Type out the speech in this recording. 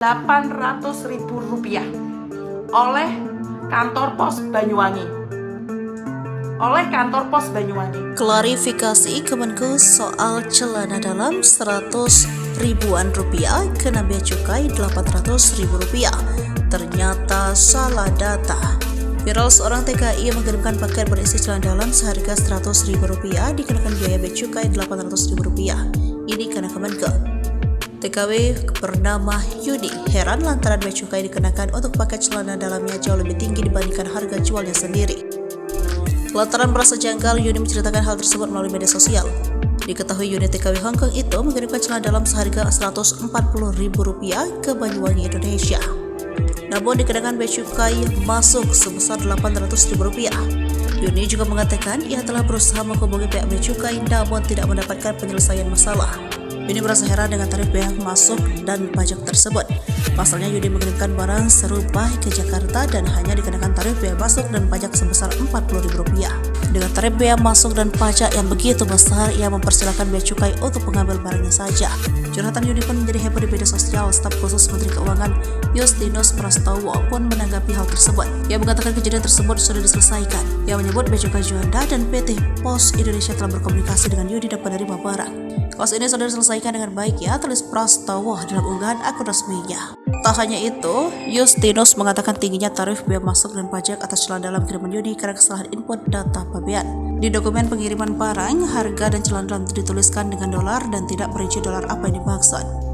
Rp800.000 oleh kantor pos Banyuwangi. Klarifikasi Kemenku soal celana dalam 100 ribuan rupiah kena bea cukai 800 ribu rupiah. Ternyata salah data. Viral seorang TKI yang mengirimkan paket berisi celana dalam seharga 100 ribu rupiah dikenakan biaya bea cukai 800 ribu rupiah. Ini karena Kemenku. TKW bernama Yudi heran lantaran bea cukai dikenakan untuk paket celana dalamnya jauh lebih tinggi dibandingkan harga jualnya sendiri. Lantaran merasa janggal, Yudi menceritakan hal tersebut melalui media sosial. Diketahui unit TKW Hong Kong itu mengirimkan celana dalam seharga Rp140.000 ke Banyuwangi, Indonesia. Namun dikenakan bea cukai masuk sebesar Rp800.000. Yudi juga mengatakan ia telah berusaha menghubungi pihak bea cukai namun tidak mendapatkan penyelesaian masalah. Yudi merasa heran dengan tarif bea masuk dan pajak tersebut. Pasalnya Yudi mengirimkan barang serupa ke Jakarta dan hanya dikenakan tarif bea masuk dan pajak sebesar Rp40.000. Dengan tarif bea masuk dan pajak yang begitu besar, ia mempersilahkan bea cukai untuk mengambil barangnya saja. Curhatan Yudi pun menjadi heboh di media sosial. Staf khusus Menteri Keuangan Justinus Prastowo pun menanggapi hal tersebut. Ia mengatakan kejadian tersebut sudah diselesaikan. Ia menyebut bea cukai Juanda dan PT Pos Indonesia telah berkomunikasi dengan Yudi dan penerima barang. Kasus ini sudah diselesaikan dengan baik ya, tulis Prastowo dalam unggahan akun resminya. Tak hanya itu, Justinus mengatakan tingginya tarif bea masuk dan pajak atas celana dalam kiriman Yudi karena kesalahan input data pabean. Di dokumen pengiriman barang, harga dan celana dalam dituliskan dengan dolar dan tidak merinci dolar apa yang dimaksud.